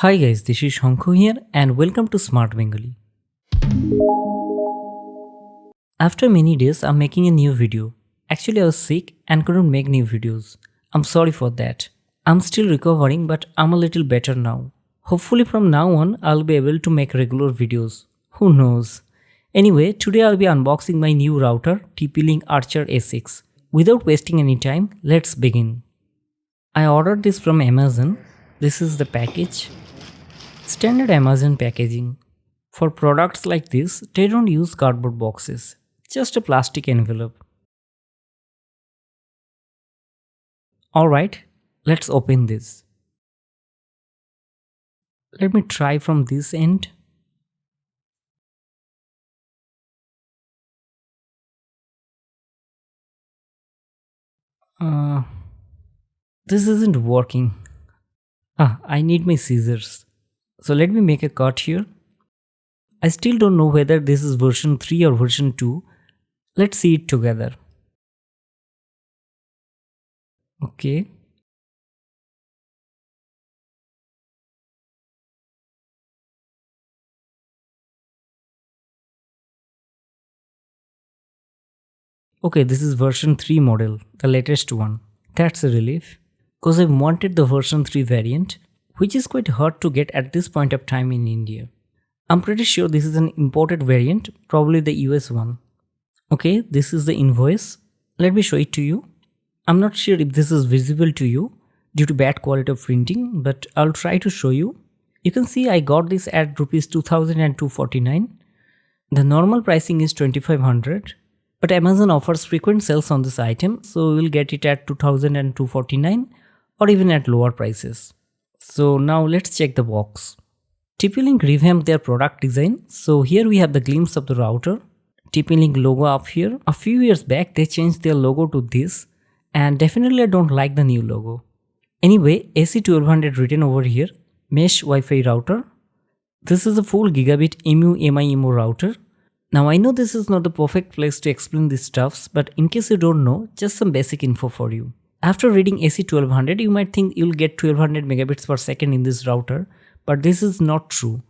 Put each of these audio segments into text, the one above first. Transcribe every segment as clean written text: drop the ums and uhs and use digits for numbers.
Hi guys, this is Shankhu here and welcome to Smart Bengali. After many days, I'm making a new video. Actually, I was sick and couldn't make new videos. I'm sorry for that. I'm still recovering, but I'm a little better now. Hopefully from now on, I'll be able to make regular videos. Who knows? Anyway, today I'll be unboxing my new router, Tplink Archer A6. Without wasting any time, let's begin. I ordered this from Amazon. This is the package. Standard Amazon packaging. For products like this, they don't use cardboard boxes, just a plastic envelope. Alright, let's open this. Let me try from this end. This isn't working. I need my scissors. So let me make a cut here. I still don't know whether this is version 3 or version 2. Let's see it together. Okay. Okay, this is version 3 model, the latest one. That's a relief, cause I wanted the version 3 variant, which is quite hard to get at this point of time in India. I'm pretty sure this is an imported variant, probably the US one. Okay, this is the invoice. Let me show it to you. I'm not sure if this is visible to you due to bad quality of printing, but I'll try to show you. You can see I got this at rupees 2,249. The normal pricing is 2,500, but Amazon offers frequent sales on this item, so we'll get it at 2,249 or even at lower prices. So now let's check the box. Tplink revamped their product design, so here we have the glimpse of the router. Tplink logo up here. A few years back they changed their logo to this, and definitely I don't like the new logo. Anyway, AC1200 written over here, mesh Wi-Fi router. This is a full gigabit MU MIMO router. Now I know this is not the perfect place to explain these stuffs, but in case you don't know, just some basic info for you. After reading AC1200, you might think you'll get 1200 megabits per second in this router, but this is not true.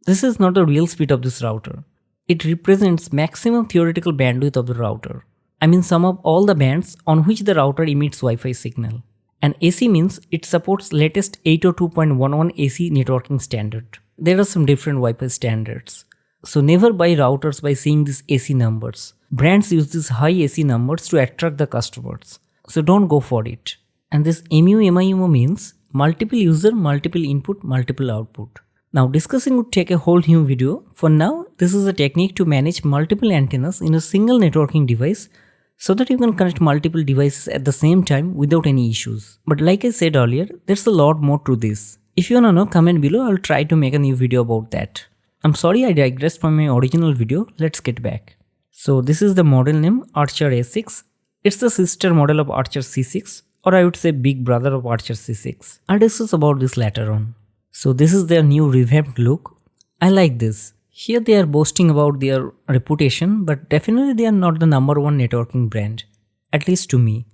This is not the real speed of this router. It represents maximum theoretical bandwidth of the router. I mean sum of all the bands on which the router emits Wi-Fi signal. And AC means it supports latest 802.11 AC networking standard. There are some different Wi-Fi standards. So never buy routers by seeing these AC numbers. Brands use these high AC numbers to attract the customers. So don't go for it. And this MU MIMO means multiple user, multiple input, multiple output. Now discussing would take a whole new video. For now, this is a technique to manage multiple antennas in a single networking device so that you can connect multiple devices at the same time without any issues. But like I said earlier, there's a lot more to this. If you wanna know, comment below, I'll try to make a new video about that. I'm sorry I digressed from my original video, let's get back. So this is the model name Archer A6. It's the sister model of Archer C6, or I would say big brother of Archer C6. I'll discuss about this later on. So this is their new revamped look. I like this. Here they are boasting about their reputation, but definitely they are not the number one networking brand, at least to me.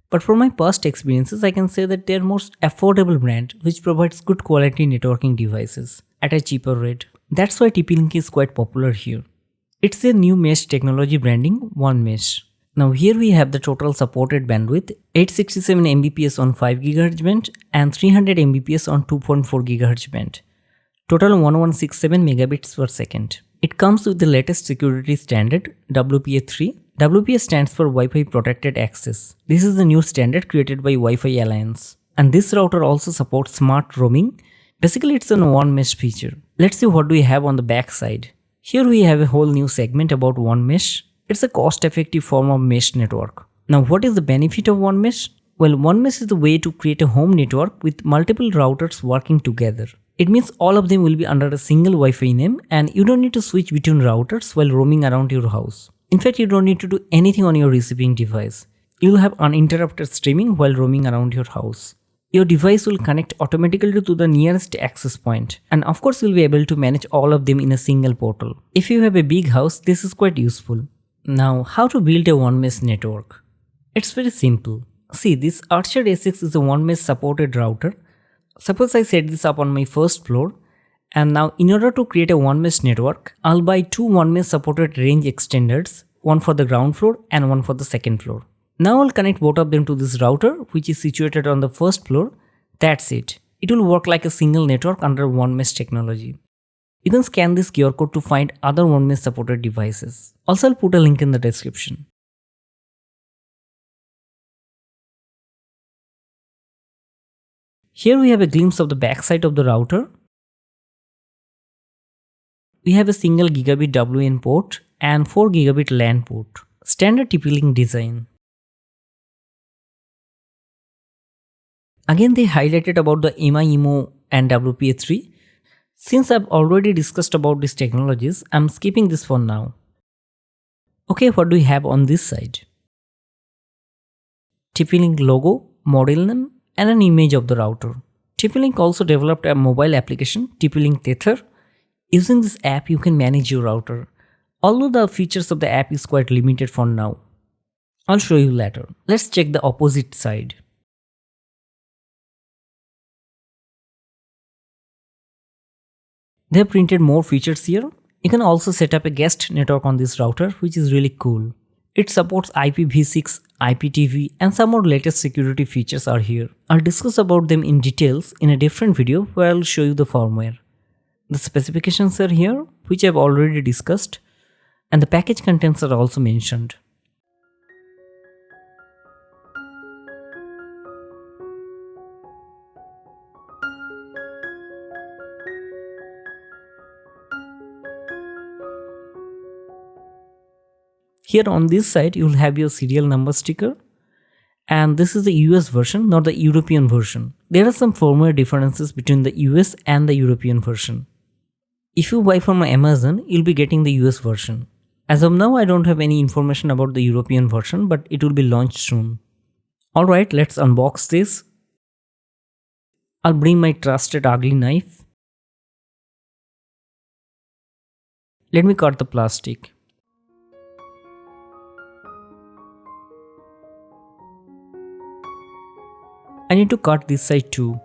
But from my past experiences, I can say that they are most affordable brand which provides good quality networking devices at a cheaper rate. That's why Tplink is quite popular here. It's their new mesh technology branding, Onemesh. Now here we have the total supported bandwidth, 867 Mbps on 5 GHz band and 300 Mbps on 2.4 GHz band. Total 1167 megabits per second. It comes with the latest security standard, WPA3. WPA stands for Wi-Fi Protected Access. This is the new standard created by Wi-Fi Alliance. And this router also supports smart roaming. Basically it's an Onemesh feature. Let's see what we have on the back side. Here we have a whole new segment about Onemesh. It's a cost-effective form of mesh network. Now what is the benefit of Onemesh? Well, Onemesh is the way to create a home network with multiple routers working together. It means all of them will be under a single Wi-Fi name and you don't need to switch between routers while roaming around your house. In fact, you don't need to do anything on your receiving device. You'll have uninterrupted streaming while roaming around your house. Your device will connect automatically to the nearest access point, and of course you'll be able to manage all of them in a single portal. If you have a big house, this is quite useful. Now, how to build a Onemesh network? It's very simple. See, this Archer A6 is a Onemesh supported router. Suppose I set this up on my first floor, and now in order to create a one mesh network, I'll buy two one mesh supported range extenders, one for the ground floor and one for the second floor. Now I'll connect both of them to this router which is situated on the first floor. That's it. It will work like a single network under one mesh technology. You can scan this QR code to find other one mesh supported devices. Also, I'll put a link in the description. Here we have a glimpse of the backside of the router. We have a single gigabit WLAN port and 4 gigabit LAN port. Standard Tplink design. Again, they highlighted about the MU MIMO and WPA3. Since I've already discussed about these technologies, I'm skipping this for now. Okay, what do we have on this side? Tplink logo, model name, and an image of the router. Tplink also developed a mobile application, Tplink Tether. Using this app, you can manage your router. Although the features of the app is quite limited for now. I'll show you later. Let's check the opposite side. They have printed more features here. You can also set up a guest network on this router, which is really cool. It supports IPv6, IPTV, and some more latest security features are here. I'll discuss about them in details in a different video where I'll show you the firmware. The specifications are here, which I've already discussed, and the package contents are also mentioned. Here on this side, you'll have your serial number sticker, and this is the US version, not the European version. There are some firmware differences between the US and the European version. If you buy from Amazon, you'll be getting the US version. As of now, I don't have any information about the European version, but it will be launched soon. Alright, let's unbox this. I'll bring my trusted ugly knife. Let me cut the plastic. I need to cut this side too.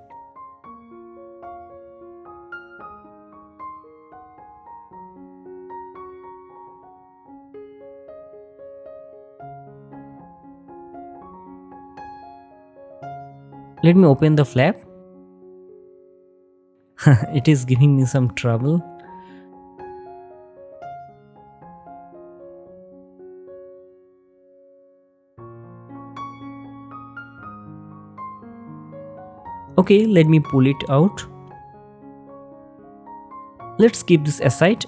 Let me open the flap. It is giving me some trouble. Okay, let me pull it out. Let's keep this aside.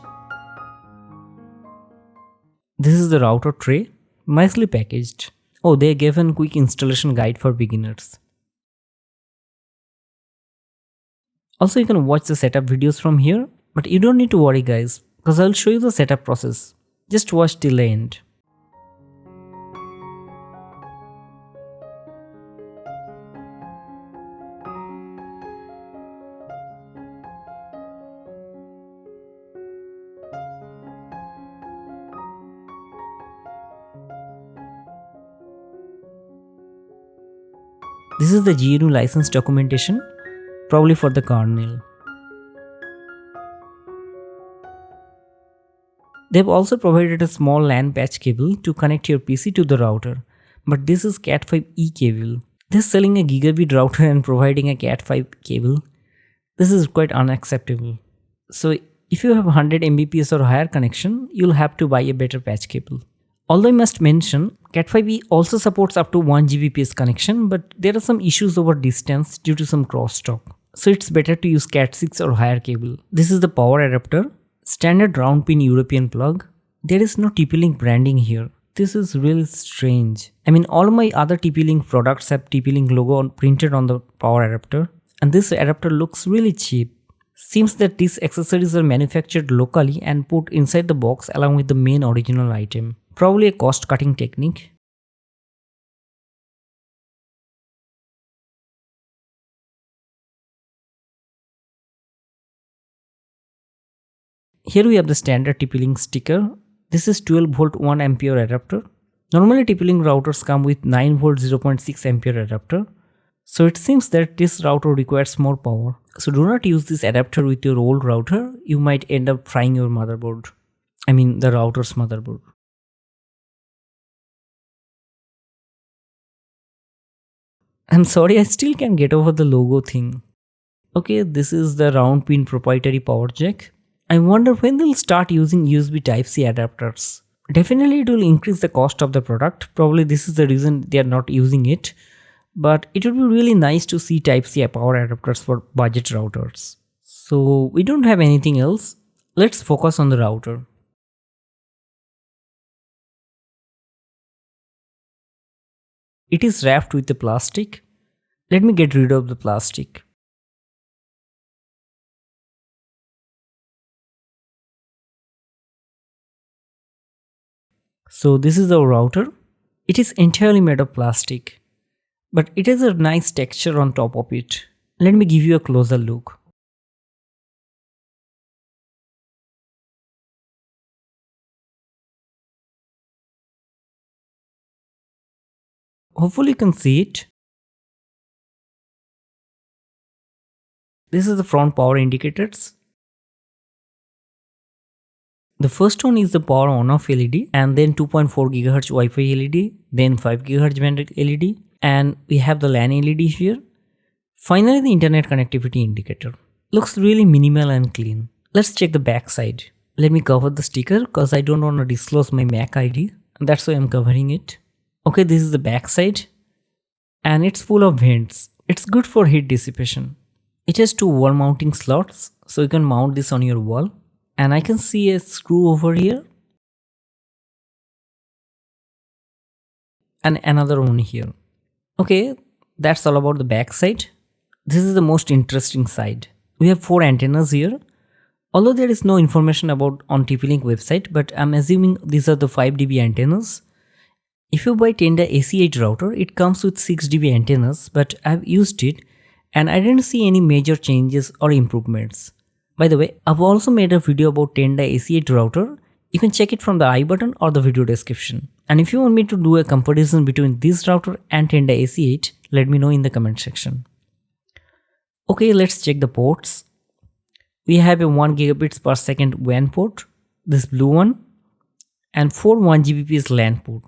This is the router tray, nicely packaged. Oh, they gave a quick installation guide for beginners. Also, you can watch the setup videos from here, but you don't need to worry guys, because I'll show you the setup process. Just watch till the end. This is the GNU license documentation, probably for the kernel. They've also provided a small LAN patch cable to connect your PC to the router, but this is Cat5e cable. They're selling a gigabit router and providing a Cat5 cable. This is quite unacceptable. So if you have 100 Mbps or higher connection, you'll have to buy a better patch cable. Although I must mention, Cat5e also supports up to 1 Gbps connection, but there are some issues over distance due to some crosstalk. So it's better to use Cat6 or higher cable. This is the power adapter, standard round pin European plug. There is no TP-Link branding here. This is really strange. I mean, all my other TP-Link products have TP-Link logo printed on the power adapter, and this adapter looks really cheap. Seems that these accessories are manufactured locally and put inside the box along with the main original item. Probably a cost cutting technique. Here we have the standard TP-Link sticker. This is 12 volt 1 ampere adapter. Normally TP-Link routers come with 9 volt 0.6 ampere adapter. So it seems that this router requires more power. So do not use this adapter with your old router. You might end up frying your motherboard. I mean the router's motherboard. I'm sorry, I still can't get over the logo thing. Okay, this is the round pin proprietary power jack. I wonder when they'll start using USB Type-C adapters. Definitely it will increase the cost of the product. Probably this is the reason they are not using it. But it would be really nice to see Type-C power adapters for budget routers. So we don't have anything else. Let's focus on the router. It is wrapped with the plastic. Let me get rid of the plastic. So this is our router. It is entirely made of plastic, but it has a nice texture on top of it. Let me give you a closer look. Hopefully you can see it. This is the front power indicators. The first one is the power on off LED, and then 2.4 GHz Wi-Fi LED, then 5 GHz bandwidth LED, and we have the LAN LED here. Finally, the internet connectivity indicator. Looks really minimal and clean. Let's check the back side. Let me cover the sticker because I don't want to disclose my MAC ID. That's why I'm covering it. Okay, this is the back side, and it's full of vents. It's good for heat dissipation. It has two wall mounting slots, so you can mount this on your wall. And I can see a screw over here and another one here. Okay, that's all about the back side. This is the most interesting side. We have 4 antennas here. Although there is no information about on TP-Link website, but I'm assuming these are the 5 dB antennas. If you buy Tenda AC8 router, it comes with 6 dB antennas, but I've used it and I didn't see any major changes or improvements. By the way, I've also made a video about Tenda AC8 router. You can check it from the I button or the video description. And if you want me to do a comparison between this router and Tenda AC8, let me know in the comment section. Okay, let's check the ports. We have a 1 gigabits per second WAN port, this blue one, and 4 1Gbps LAN port.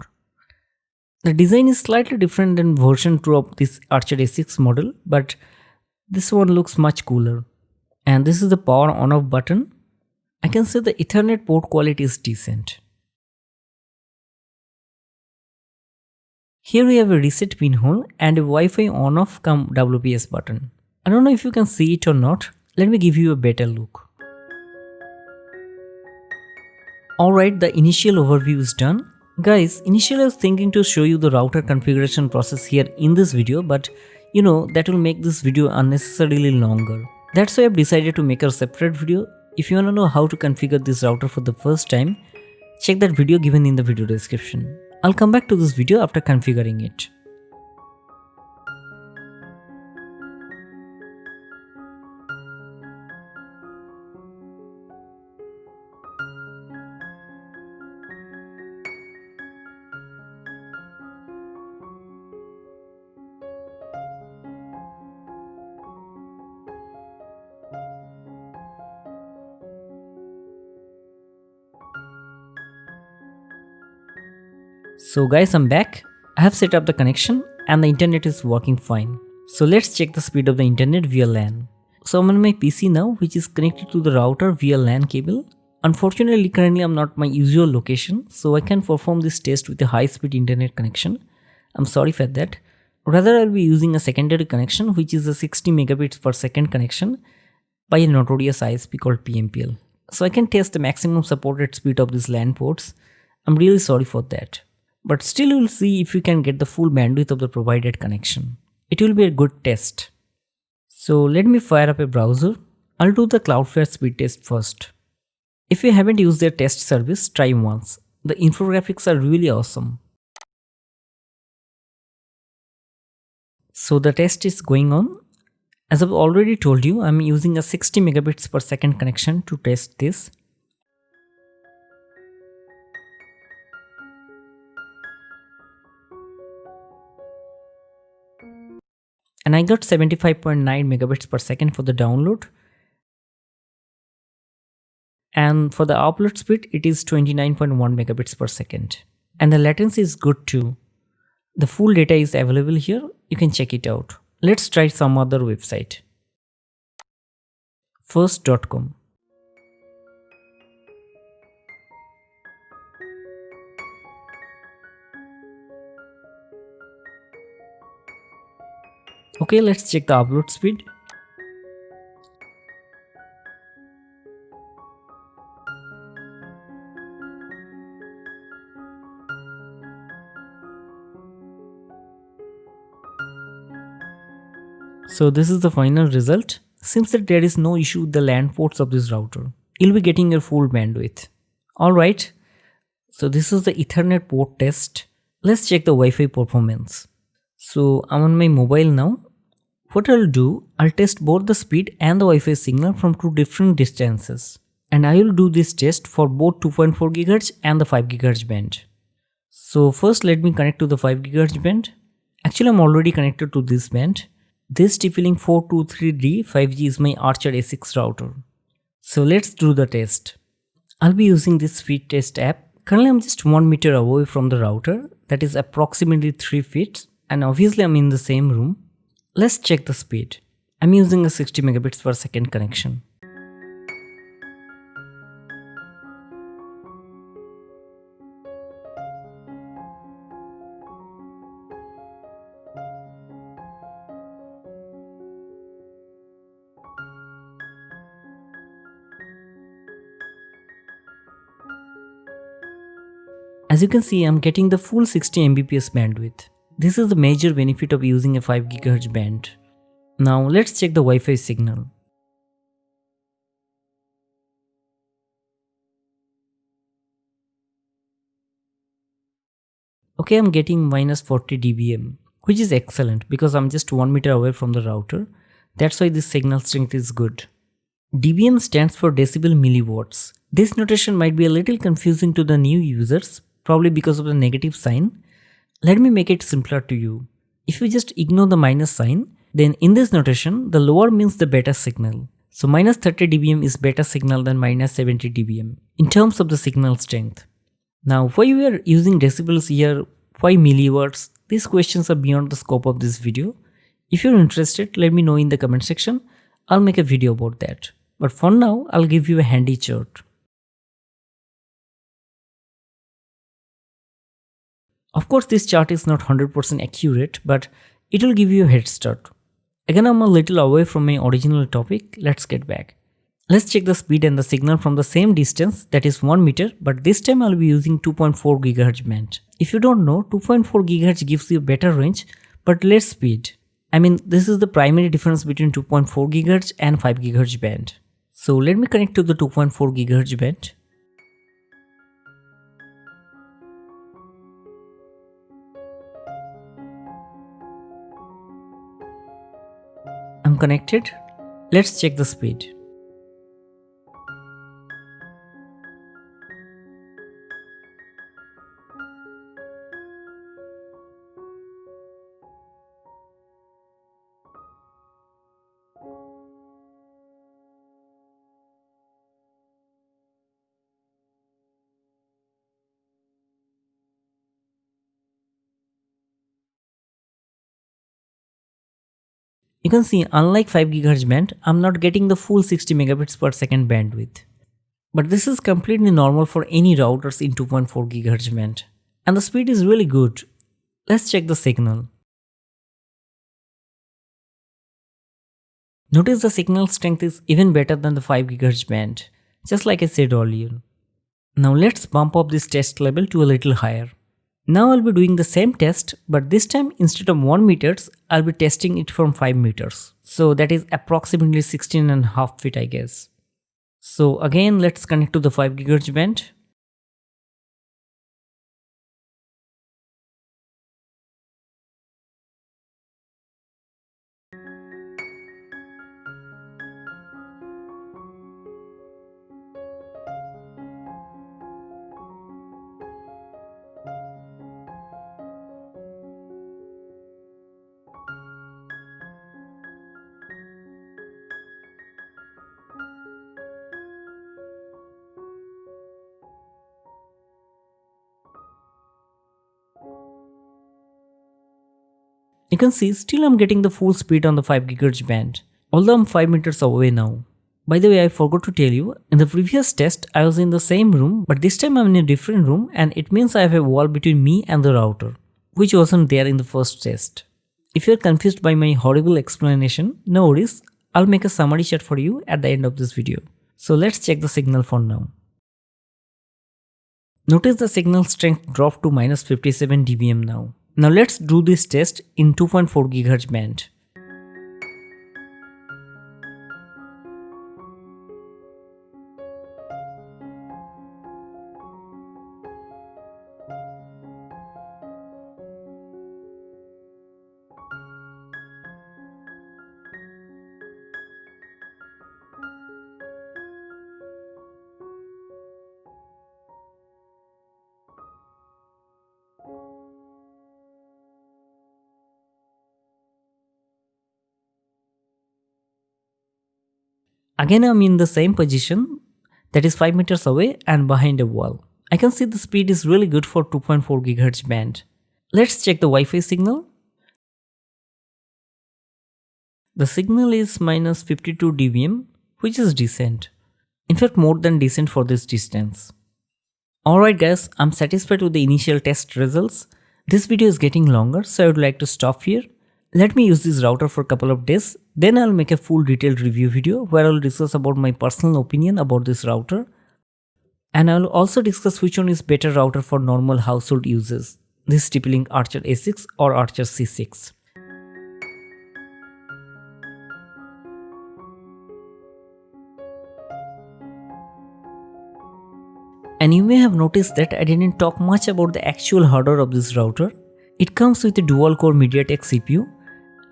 The design is slightly different than version 2 of this Archer A6 model, but this one looks much cooler. And this is the power on off button. I can say the Ethernet port quality is decent. Here we have a reset pinhole and a Wi-Fi on off come WPS button. I don't know if you can see it or not. Let me give you a better look. Alright, the initial overview is done. Guys, initially I was thinking to show you the router configuration process here in this video, but that will make this video unnecessarily longer. That's why I've decided to make a separate video. If you want to know how to configure this router for the first time, check that video given in the video description. I'll come back to this video after configuring it. So guys, I'm back. I have set up the connection and the internet is working fine. So let's check the speed of the internet via LAN. So I'm on my PC now, which is connected to the router via LAN cable. Unfortunately, currently I'm not my usual location, so I can perform this test with a high-speed internet connection. I'm sorry for that. Rather, I'll be using a secondary connection, which is a 60 megabits per second connection by a notorious ISP called PMPL. So I can test the maximum supported speed of these LAN ports. I'm really sorry for that. But still we'll see if we can get the full bandwidth of the provided connection. It will be a good test. So let me fire up a browser. I'll do the Cloudflare speed test first. If you haven't used their test service, try once. The infographics are really awesome. So the test is going on. As I've already told you, I'm using a 60 megabits per second connection to test this. and I got 75.9 megabits per second for the download, and for the upload speed it is 29.1 megabits per second, and the latency is good too. The full data is available here, you can check it out. Let's try some other website. First.com. Okay, let's check the upload speed. So this is the final result. Seems that there is no issue with the LAN ports of this router. You'll be getting your full bandwidth. Alright, so this is the Ethernet port test. Let's check the Wi-Fi performance. So I'm on my mobile now. What I'll do, I'll test both the speed and the Wi-Fi signal from two different distances. And I will do this test for both 2.4 GHz and the 5 GHz band. So first let me connect to the 5 GHz band. Actually I'm already connected to this band. This Tplink 423D 5G is my Archer A6 router. So let's do the test. I'll be using this speed test app. Currently I'm just 1 meter away from the router, that is approximately 3 feet, and obviously I'm in the same room. Let's check the speed. I'm using a 60 megabits per second connection. As you can see, I'm getting the full 60 Mbps bandwidth. This is the major benefit of using a 5 GHz band. Now let's check the Wi-Fi signal. Okay, I'm getting minus 40 dBm, which is excellent because I'm just 1 meter away from the router. That's why this signal strength is good. dBm stands for decibel milliwatts. This notation might be a little confusing to the new users, probably because of the negative sign. Let me make it simpler to you. If you just ignore the minus sign, then in this notation, the lower means the better signal. So minus 30 dBm is better signal than minus 70 dBm in terms of the signal strength. Now, why we are using decibels here, why milliwatts? These questions are beyond the scope of this video. If you're interested, let me know in the comment section. I'll make a video about that. But for now, I'll give you a handy chart. Of course, this chart is not 100% accurate, but it will give you a head start. Again, I'm a little away from my original topic. Let's get back. Let's check the speed and the signal from the same distance, that is 1 meter, but this time I'll be using 2.4 GHz band. If you don't know, 2.4 GHz gives you better range, but less speed. I mean, this is the primary difference between 2.4 GHz and 5 GHz band. So let me connect to the 2.4 GHz band. I'm connected. Let's check the speed. You can see, unlike 5 GHz band, I'm not getting the full 60 megabits per second bandwidth. But this is completely normal for any routers in 2.4 GHz band. And the speed is really good. Let's check the signal. Notice the signal strength is even better than the 5 GHz band, just like I said earlier. Now let's bump up this test level to a little higher. Now I'll be doing the same test, but this time instead of 1 meters, I'll be testing it from 5 meters. So that is approximately 16.5 feet, I guess. So again, let's connect to the 5 GHz band. can see still I'm getting the full speed on the 5 GHz band, although I'm 5 meters away now. By the way, I forgot to tell you, in the previous test I was in the same room, but this time I'm in a different room, and it means I have a wall between me and the router, which wasn't there in the first test. If you're confused by my horrible explanation, no worries, I'll make a summary chart for you at the end of this video. So let's check the signal for now. Notice the signal strength dropped to minus 57 dBm now. Now let's do this test in 2.4 GHz band. Again, I'm in the same position, that is 5 meters away and behind a wall. I can see the speed is really good for 2.4 GHz band. Let's check the Wi-Fi signal. The signal is minus 52 dBm, which is decent. In fact, more than decent for this distance. Alright guys, I'm satisfied with the initial test results. This video is getting longer, so I would like to stop here. Let me use this router for a couple of days, then I'll make a full detailed review video where I'll discuss about my personal opinion about this router. And I'll also discuss which one is better router for normal household uses, this Tplink Archer A6 or Archer C6. And you may have noticed that I didn't talk much about the actual hardware of this router. It comes with a dual core MediaTek CPU.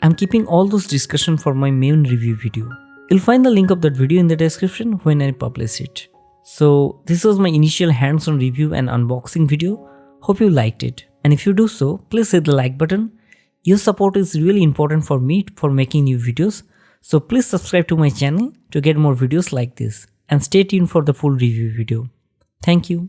I'm keeping all those discussions for my main review video. You'll find the link of that video in the description when I publish it. So this was my initial hands-on review and unboxing video. Hope you liked it. And if you do so, please hit the like button. Your support is really important for me for making new videos. So please subscribe to my channel to get more videos like this. And stay tuned for the full review video. Thank you.